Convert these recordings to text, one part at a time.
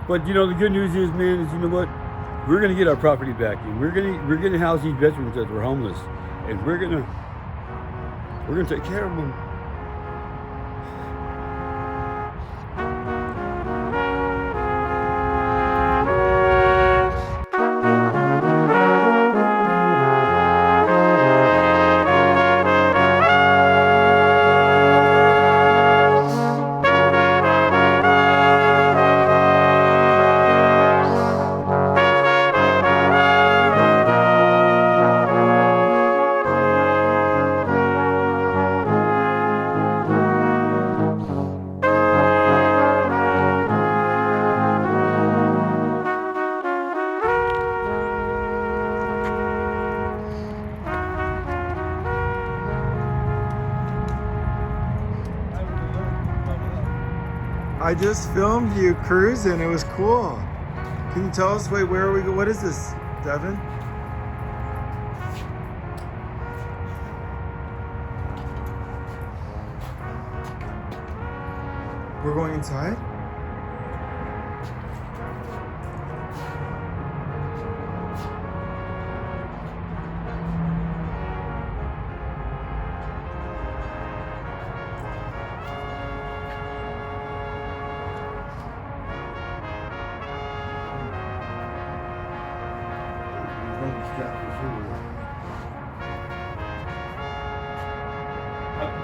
But you know, the good news is, man, is you know what? We're gonna get our property back, and we're gonna house these veterans that were homeless, and we're gonna take care of them. I just filmed you cruising. It was cool. Can you tell us, wait, where are we going? What is this, Deavin? We're going inside?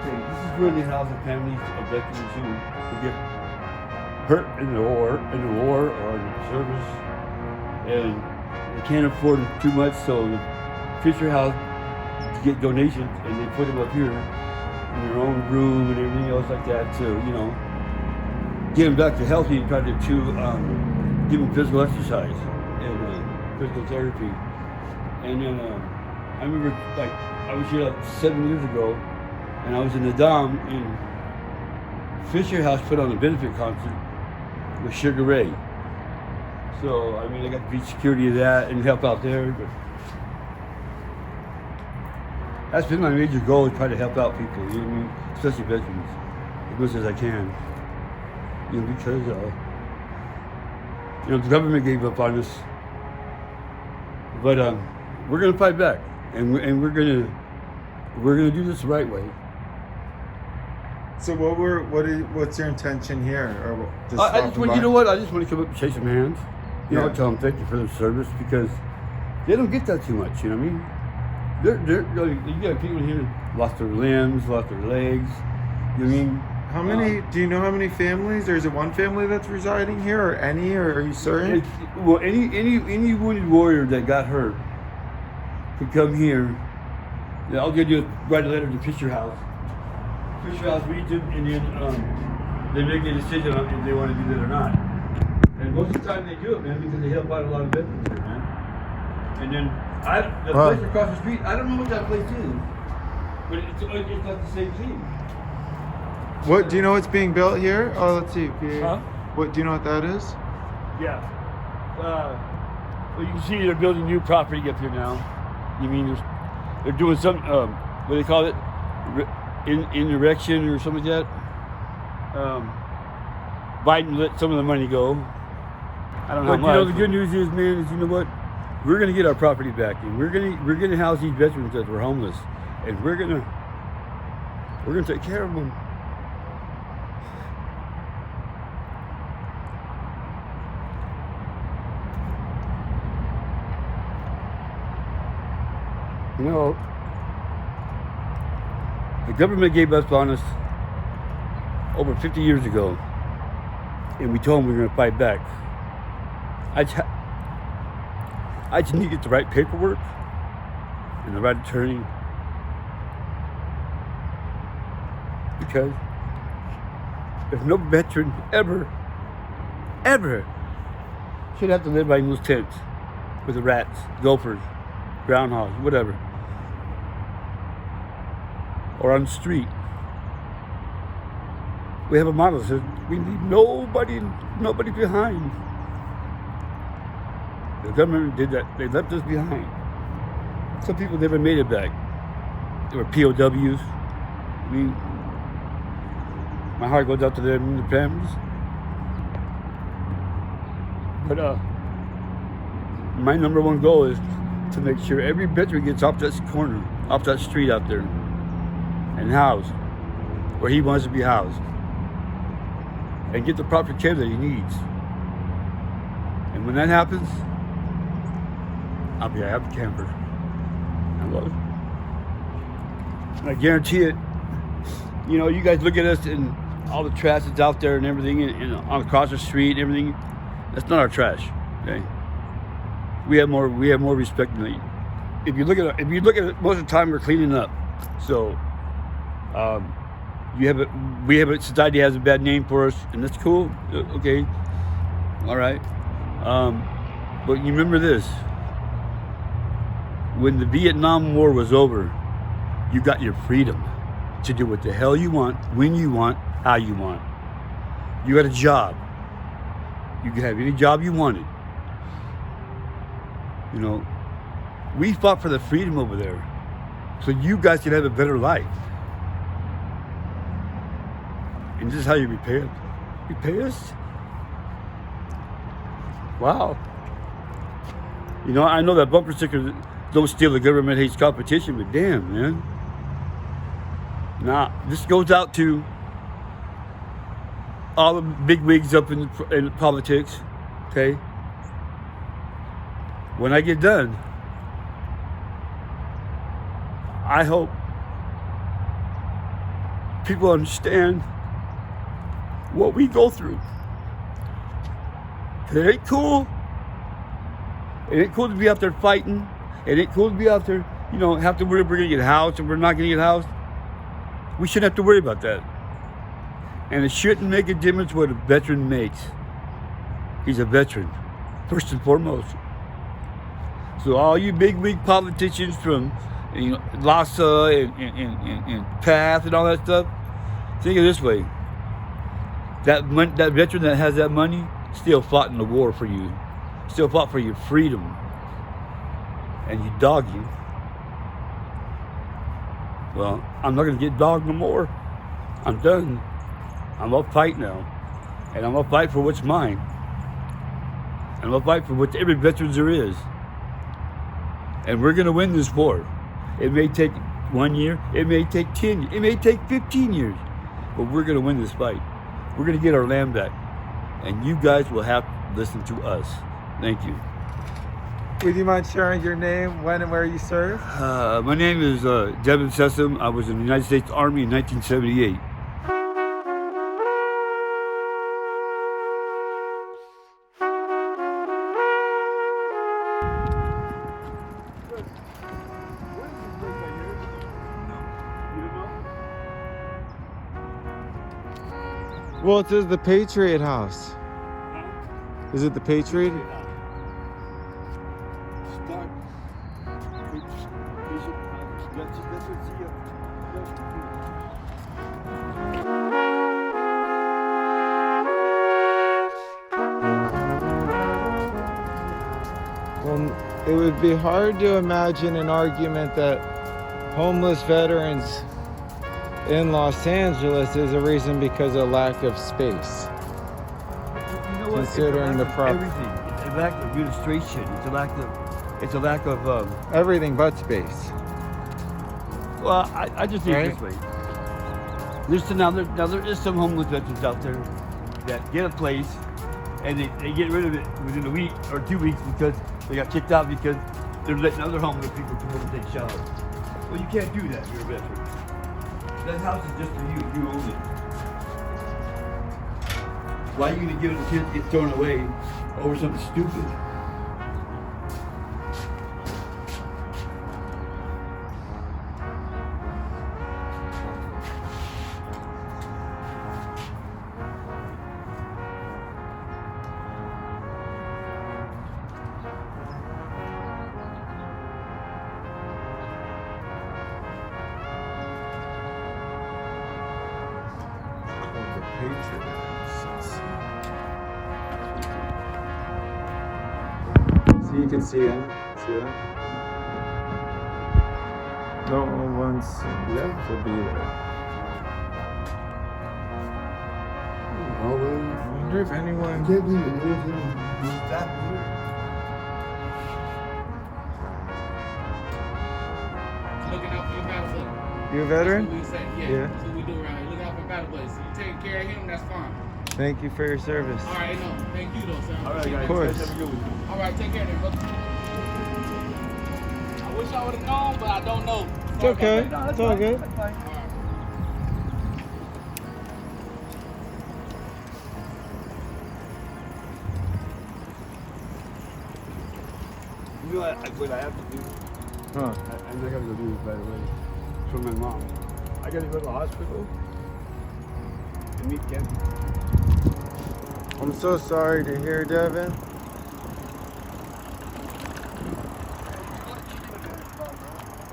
This is where they house the families of veterans who get hurt in the war or in the service, and they can't afford too much, so the Fisher House get donations, and they put them up here in their own room and everything else like that to, you know, get them back to healthy and try to give them physical exercise and physical therapy. And then I remember, like, I was here like 7 years ago, and I was in the Dom, and Fisher House put on a benefit concert with Sugar Ray. So, I mean, I got to be security of that and help out there. But that's been my major goal, is try to help out people, you know what I mean? Especially veterans, as much as I can. You know, because, you know, the government gave up on us. But we're going to fight back, and we're going to do this the right way. So what's your intention here? Or just I just want, by? you know what? I just want to come up and shake some hands. You know, Yeah. tell them thank you for their service, because they don't get that too much. You know what I mean? You got people here that lost their limbs, lost their legs. You know what I mean? How many? Do you know how many families? Or is it one family that's residing here, or any? Or are you certain? Well, any wounded warrior that got hurt could come here. Yeah, I'll get you write a letter to Fisher House. Fisher House reads it, and then they make a decision on if they want to do that or not. And most of the time they do it, man, because they help out a lot of veterans here, man. And then the place across the street, I don't know what that place is, but it's like the same thing. What do you know? What's being built here? Oh, let's see. Huh? What do you know what that is? Yeah. Well, you can see they're building new property up here now. You mean they're doing some, what do they call it? In erection or something like that. Biden let some of the money go. I don't know. But you know, the good news is, man, is you know what? We're gonna get our property back, and we're gonna house these veterans that were homeless, and we're gonna take care of them. You know, the government gave us bonus over 50 years ago, and we told them we were going to fight back. I just need to get the right paperwork and the right attorney, because there's no veteran ever should have to live by those tents with the rats, gophers, groundhogs, whatever, or on the street. We have a motto that says we leave nobody behind. The government did that. They left us behind. Some people never made it back. They were POWs. I mean, my heart goes out to them and their families. But my number one goal is to make sure every veteran gets off that corner, off that street out there, and housed where he wants to be housed, and get the proper care that he needs. And when that happens, I'll be a happy camper. I love it. And I guarantee it. You know, you guys look at us and all the trash that's out there and everything, and on across the street and everything. That's not our trash. Okay. We have more respect than that. If you look at it, most of the time we're cleaning up. So we have a society has a bad name for us, and that's cool. Okay. All right. But you remember this. When the Vietnam War was over, you got your freedom to do what the hell you want, when you want, how you want. You got a job. You could have any job you wanted. You know, we fought for the freedom over there, so you guys could have a better life. And this is how you repay us. Repay us? Wow. You know, I know that bumper stickers don't steal, the government hates competition, but damn, man. Now, this goes out to all the big wigs up in politics, okay? When I get done, I hope people understand what we go through. It ain't cool. It ain't cool to be out there fighting. It ain't cool to be out there, you know, have to worry if we're gonna get housed and we're not gonna get housed. We shouldn't have to worry about that. And it shouldn't make a difference what a veteran makes. He's a veteran, first and foremost. So all you big wig politicians from, you know, LASA and PATH and all that stuff, think of it this way. That veteran that has that money still fought in the war for you. Still fought for your freedom. And you dog you. Well, I'm not gonna get dogged no more. I'm done. I'm gonna fight now. And I'm gonna fight for what's mine. And I'm gonna fight for what every veteran there is. And we're gonna win this war. It may take 1 year, it may take 10 years, it may take 15 years, but we're gonna win this fight. We're gonna get our land back. And you guys will have to listen to us. Thank you. Would you mind sharing your name, when and where you served? My name is Deavin. I was in the United States Army in 1978. Well, it says the Patriot House. Is it the Patriot? Well, it would be hard to imagine an argument that homeless veterans in Los Angeles is a reason because of lack of space. You know what? Considering the problem. Everything. It's a lack of administration. It's a lack of Everything but space. well, I just think it this way. Now there is some homeless veterans out there that get a place and they get rid of it within a week or 2 weeks because they got kicked out because they're letting other homeless people come over and take showers. Well, you can't do that. You're a veteran. That house is just for you. You own it. Why are you gonna give it to kids to get thrown away over something stupid? So you can see it. See that? No one's left to be there. I wonder if anyone. I can't believe it. You a veteran? That's what we say. Yeah. Yeah. That's what we do around here. Look out for battle blades. You take care of him, that's fine. Thank you for your service. All right, no. Thank you, though, sir. All right, guys. Of course. Have a good one. All right, take care, then, brother. I wish I would have known, but I don't know. It's okay. It's all good. All right. You know what I have to do? Huh. I'm not gonna go do this, by the way. For my mom. I gotta go to the hospital and meet Ken. I'm so sorry to hear, Deavin.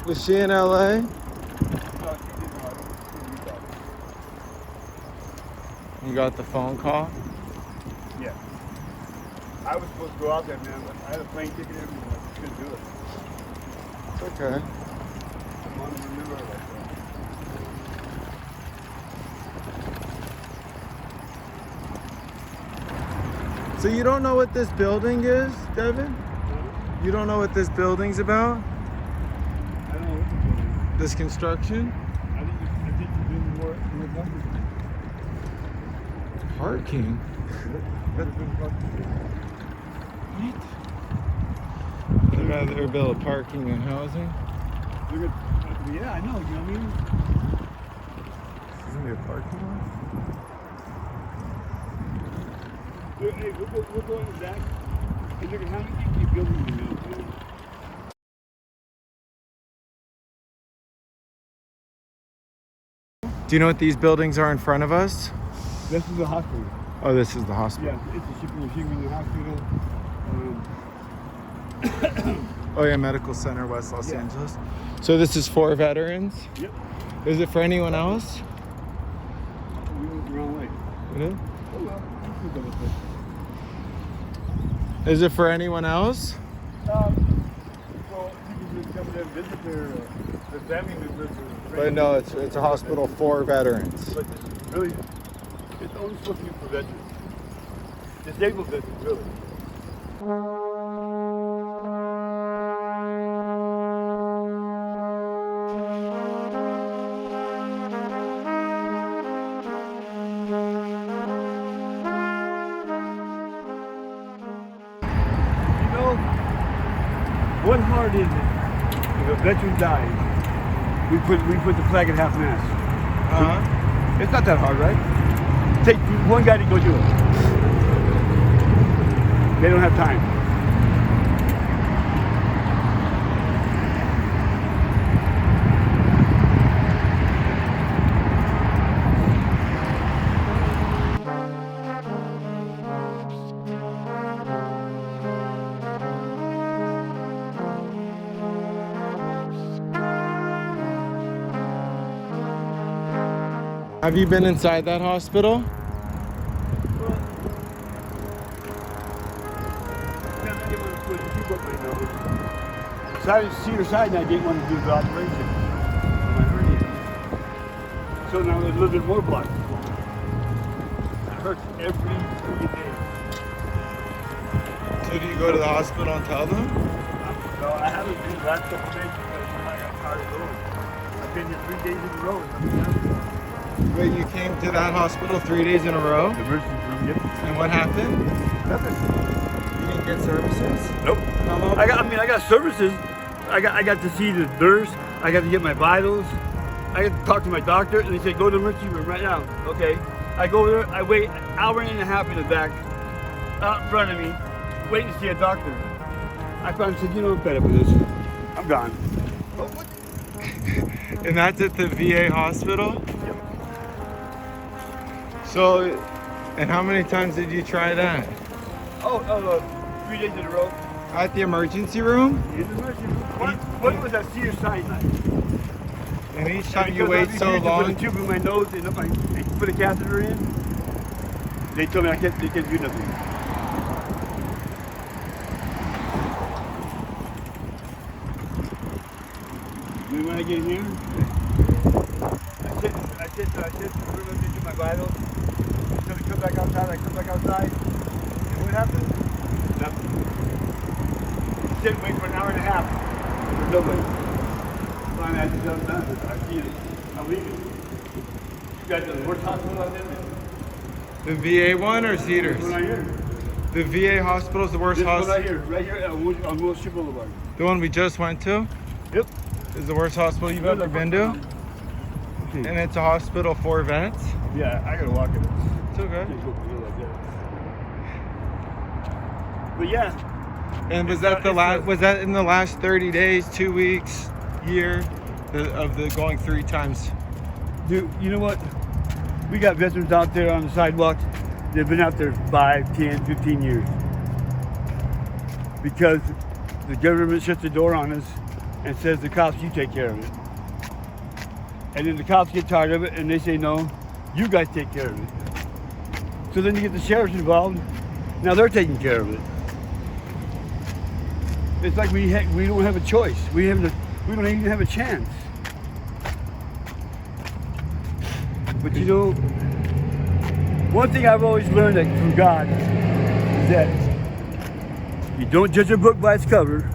Was she in LA? You got the phone call? Yeah. I was supposed to go out there, man, but I had a plane ticket and everything. I couldn't do it. It's okay. I want to remember that. So you don't know what this building is, Deavin? You don't know what this building's about? I don't know what to do. This construction? I think you're doing more numbers. Parking? What? I'd rather build parking and housing. Yeah, I know. You know what I mean? This is gonna be a parking lot? Hey, we'll go in the back and look at how many buildings we built. Do you know what these buildings are in front of us? This is the hospital. Oh, this is the hospital. Yeah, it's a shipping machine in the hospital. Oh yeah, Medical Center, West Los Yeah. Angeles. So this is for veterans? Yep. Is it for anyone else? We went the wrong way. It is? Oh well, you can go with it. Is it for anyone else? Well, people just come there and visit their family members. But no, it's a hospital for veterans. But it's really, it's only supposed to be for veterans. Disabled veterans, really. You know, what hard is it if a veteran dies? We put the flag at half mast. Uh-huh. It's not that hard, right? Take one guy to go do it. They don't have time. Have you been inside that hospital? So I see her side and I didn't want to do the operation on my hernia. So now there's a little bit more blood. It hurts every day. So do you go to the hospital and tell them? No, I haven't been the last couple days because I got tired of going. I've been here 3 days in a row. Wait, you came to that hospital 3 days in a row? The emergency room, yep. And what happened? Nothing. You didn't get services? Nope. I got services. I got to see the nurse. I got to get my vitals. I got to talk to my doctor, and they said go to the emergency room right now. Okay. I go there. I wait an hour and a half in the back, out in front of me, waiting to see a doctor. I finally said, you know, I'm fed up with this. I'm gone. Oh, what? And that's at the VA hospital? Yep. So, and how many times did you try that? 3 days in a row. At the emergency room? In the emergency room. One was at Cedar Sinai. And each time you Because wait I've so been used to long? put a tube in my nose and they put a catheter in. They told me they can't do nothing. Then when I get in here, I sit do my vitals. So they come back outside, I come back outside. And what happens? Nothing. Sit and wait for an hour and a half. There's nobody. So I finally had to jump down. I see it. I'm leaving. You got the worst hospital out there? The VA one or Cedars? This one right here. The VA hospital is the worst This one hospital. right here on Wilshire Boulevard. The one we just went to Yep. is the worst hospital you've ever been to, and it's a hospital for vets. Yeah, I gotta walk it. It's okay. Can't go through like that. But yeah, And was It's that a- the it's last? a- Was that in the last 30 days, 2 weeks, year, of the going 3 times? dude, you know what? We got veterans out there on the sidewalk. They've been out there 5, 10, 15 years. Because the government shuts the door on us and says the cops, you take care of it. And then the cops get tired of it and they say, no, you guys take care of it. So then you get the sheriffs involved. Now they're taking care of it. It's like we don't have a choice. We don't even have a chance. But you know, one thing I've always learned from God is that you don't judge a book by its cover.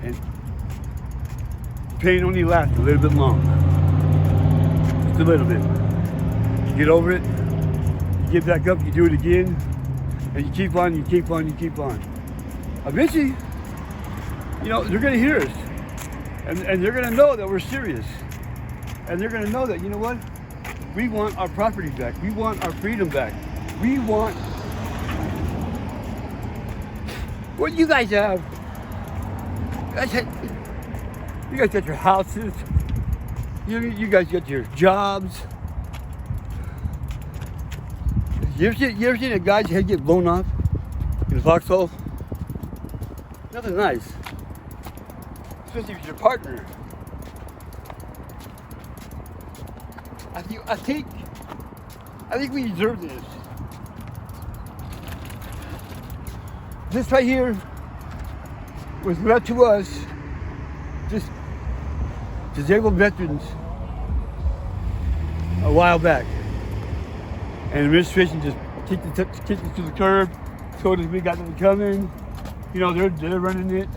And pain only lasts a little bit longer. Just a little bit. You get over it, you get back up, you do it again, and you keep on, you keep on, you keep on. Eventually, you know, they're gonna hear us. And they're gonna know that we're serious. And they're gonna know that, you know what? We want our property back. We want our freedom back. We want what you guys have. You guys got your houses. You guys got your jobs. You ever seen a guy's head get blown off in a foxhole? Nothing nice. Especially if it's your partner. I think we deserve this. This right here was left to us, just disabled veterans, a while back. And the administration just kicked it to the curb, told us we got them coming. You know, they're running it.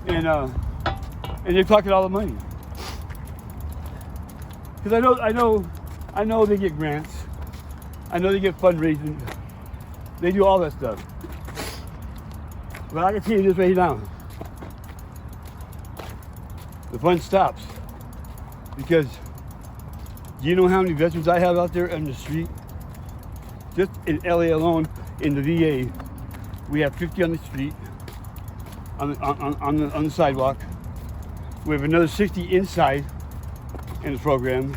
And they're pocket all the money. Because I know they get grants. I know they get fundraising. They do all that stuff. But I can tell you this right now. The fun stops. Because do you know how many veterans I have out there on the street? Just in LA alone, in the VA, we have 50 on the street, on the sidewalk. We have another 60 inside in the program.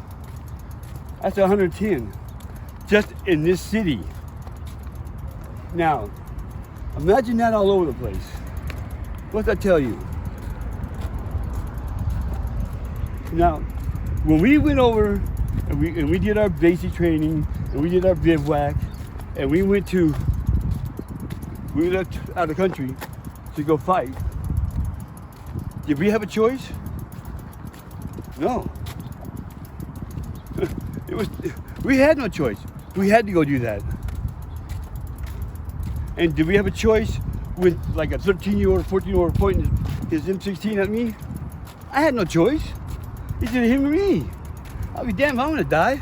That's 110 just in this city. Now, imagine that all over the place. What's that tell you? Now, when we went over and we did our basic training and we did our bivouac and we left out of the country to go fight, did we have a choice? No. We had no choice. We had to go do that. And did we have a choice with like a 13-year-old, 14-year-old pointing his M16 at me? I had no choice. He did him or me. I'll be damned if I'm gonna die.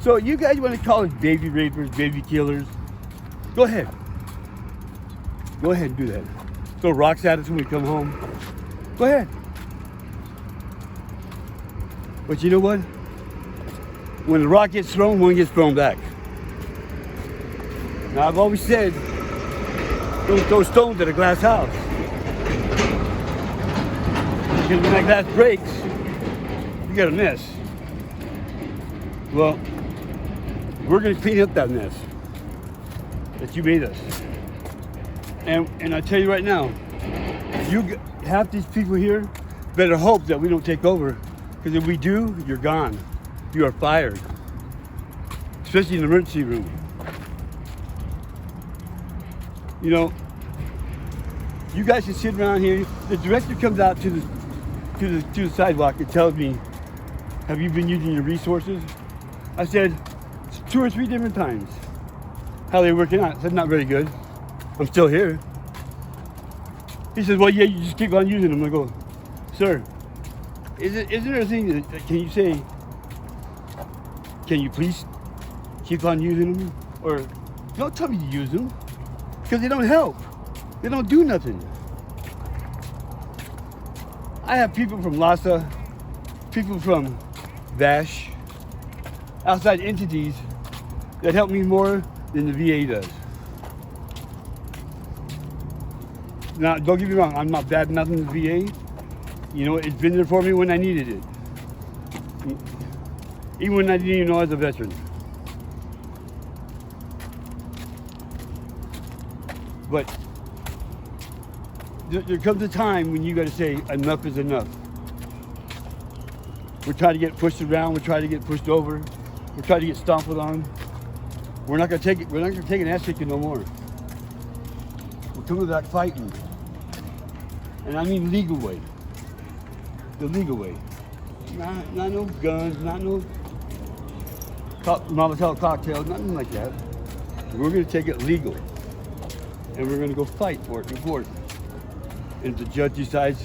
So you guys want to call us baby rapers, baby killers? Go ahead. Go ahead and do that. Throw rocks at us when we come home. Go ahead. But you know what? When the rock gets thrown, one gets thrown back. Now I've always said, don't throw stones at a glass house. Because when that glass breaks, you got a mess. Well, we're gonna clean up that mess that you made us. And I tell you right now, you half these people here better hope that we don't take over. Because if we do, you're gone. You are fired. Especially in the emergency room. You know, you guys can sit around here. The director comes out to the sidewalk and tells me, have you been using your resources? I said, 2 or 3 different times. How they working out? I said, not very good. I'm still here. He says, well, yeah, you just keep on using them. I go, sir, isn't there a thing that, can you say, can you please keep on using them? Or don't tell me to use them, because they don't help. They don't do nothing. I have people from Lhasa, people from Vash, outside entities that help me more than the VA does. Now, don't get me wrong, I'm not bad mouthing the VA. You know, it's been there for me when I needed it. Even when I didn't even know I was a veteran. But there comes a time when you gotta say, enough is enough. We're trying to get pushed around, we're trying to get pushed over, we're trying to get stomped on. We're not gonna take it, we're not gonna take an ass kicking no more. We're coming back fighting. And I mean legal way. The legal way. Not no guns, not no Molotov cocktails, nothing like that. We're gonna take it legal. And we're gonna go fight for it in court. And if the judge decides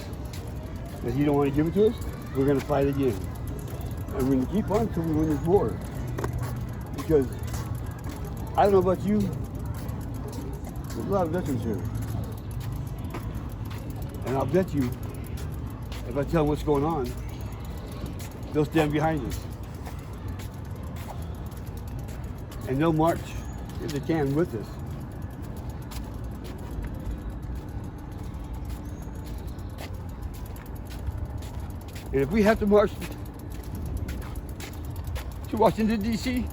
that he don't want to give it to us, we're gonna fight again. And we're gonna keep on until we win this war. Because I don't know about you, there's a lot of veterans here. And I'll bet you, if I tell them what's going on, they'll stand behind us. And they'll march, if they can, with us. And if we have to march to Washington, D.C.,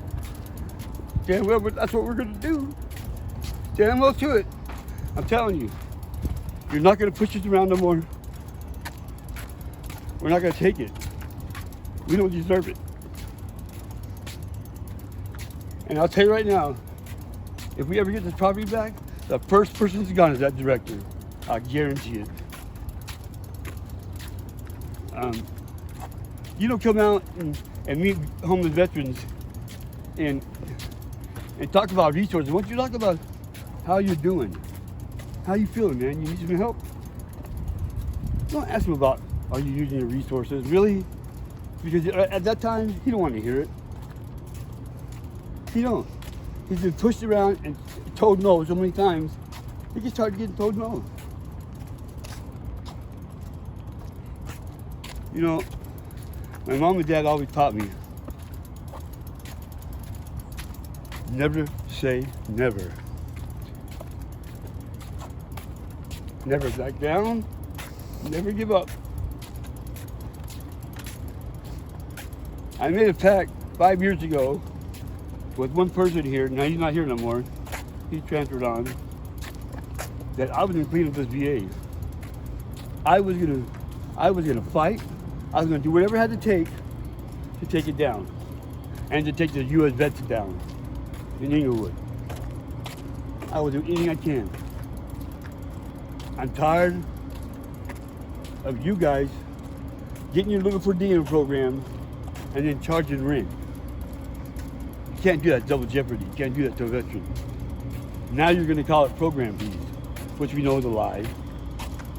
damn well, that's what we're going to do. Damn well to it. I'm telling you. You're not going to push us around no more. We're not going to take it. We don't deserve it. And I'll tell you right now, if we ever get this property back, the first person that's gone is that director. I guarantee it. You don't come out and meet homeless veterans and talk about resources. Why don't you talk about how you're doing? How you feeling, man? You need some help? Don't ask him about, are you using your resources? Really? Because at that time, he don't want to hear it. He don't. He's been pushed around and told no so many times, he gets tired of getting told no. You know, my mom and dad always taught me, never say never. Never back down, never give up. I made a pact 5 years ago with one person here, now he's not here no more, he transferred on, that I was gonna clean up this VA. I was gonna fight, I was gonna do whatever I had to take it down. And to take the U.S. vets down in Inglewood. I will do anything I can. I'm tired of you guys getting your little per diem program and then charging rent. You can't do that, double jeopardy. You can't do that to a veteran. Now you're gonna call it program fees, which we know is a lie.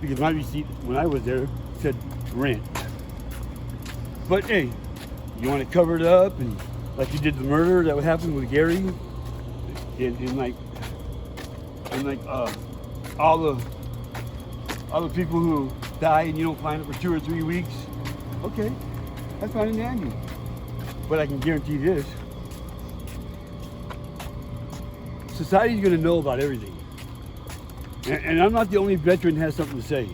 Because my receipt, when I was there, said rent. But hey, you wanna cover it up and like you did the murder that would happen with Gary and like all the people who die and you don't find it for 2 or 3 weeks. Okay, that's fine and dandy. But I can guarantee this. Society's gonna know about everything. And I'm not the only veteran that has something to say.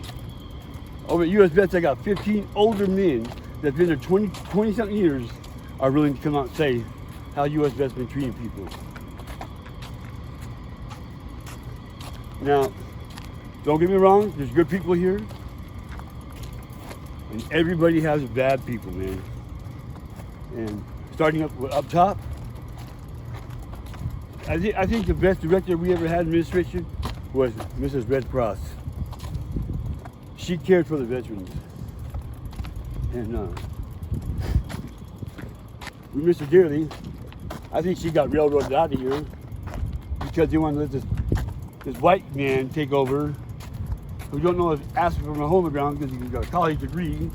Over at US Vets, I got 15 older men that have been there 20 something years are willing to come out and say how US Vets been treating people. Now, don't get me wrong, there's good people here. And everybody has bad people, man. And starting up top, I think the best director we ever had in administration was Mrs. Red Cross. She cared for the veterans. And we miss her dearly. I think she got railroaded out of here because they wanted to let this white man take over who don't know his ass from a hole in the ground because he's got a college degree.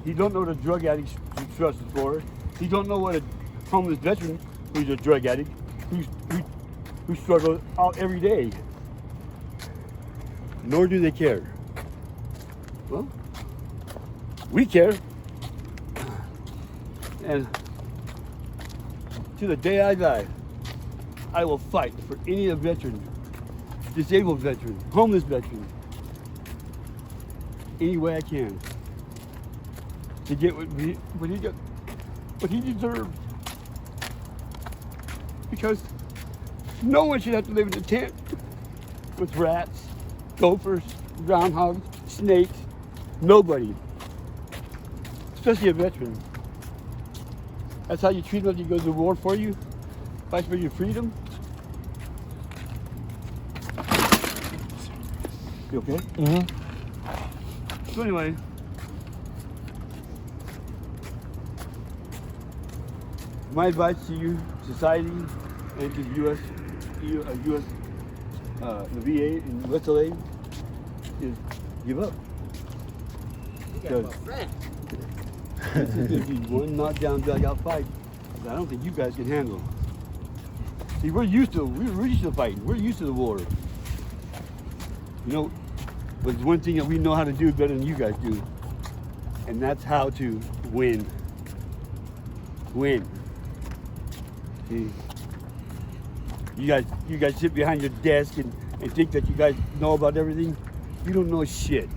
He don't know what a drug addict trust is for. He don't know what a homeless veteran who's a drug addict who struggles out every day. Nor do they care. Well, we care. And to the day I die, I will fight for any veteran, disabled veteran, homeless veteran, any way I can to get what he deserves. Because no one should have to live in a tent with rats, gophers, groundhogs, snakes. Nobody, especially a veteran. That's how you treat them if you go to war for you, fight for your freedom. You okay? Mm-hmm. So anyway, my advice to you, society, and to the U.S., the VA and USLA is give up. Because this is going to be one knockdown, drag-out fight that I don't think you guys can handle. See, we're used to fighting. We're used to the war. You know, but there's one thing that we know how to do better than you guys do, and that's how to win. Win. See, you guys sit behind your desk and think that you guys know about everything. You don't know shit.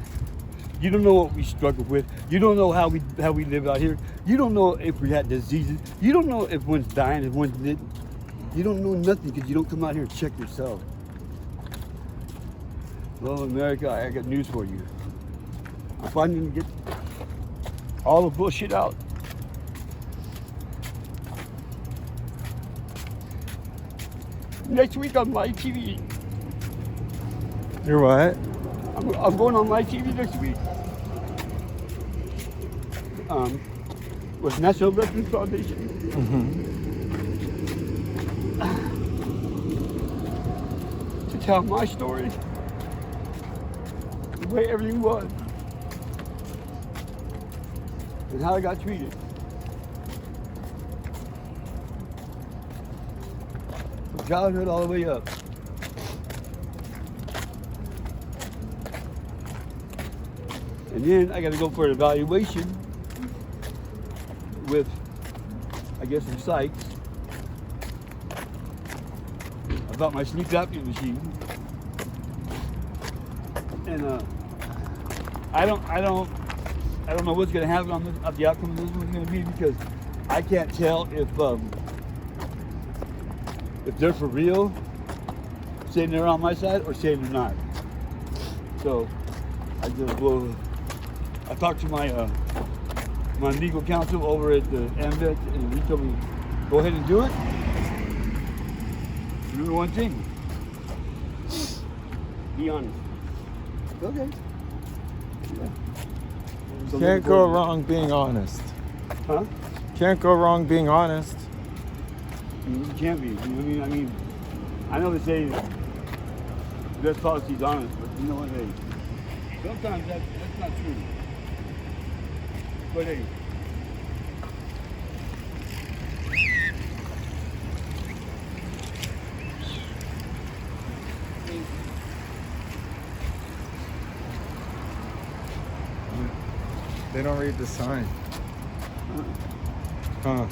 You don't know what we struggle with. You don't know how we live out here. You don't know if we had diseases. You don't know if one's dying, if one's dead. You don't know nothing because you don't come out here and check yourself. Well, America, I got news for you. I'm finally gonna get all the bullshit out. Next week on my TV. You're what? I'm going on my TV next week. With National Veterans Foundation. To tell my story, the way everything was, and how I got treated. From childhood all the way up. And then I got to go for an evaluation with, I guess, some psychs about my sleep apnea machine. And I don't know what's going to happen on this, the outcome of this one's going to be, because I can't tell if they're for real, saying they're on my side, or saying they're not. So I just will. I talked to my my legal counsel over at the AMVET, and he told me, go ahead and do it. Remember one thing. Be honest. Okay. Yeah. So Can't go wrong being honest. Huh? Can't go wrong being honest. You can't be. I mean, I know they say the best policy is honest, but you know what? Hey, sometimes that's not true. But hey, They don't read the sign. Huh.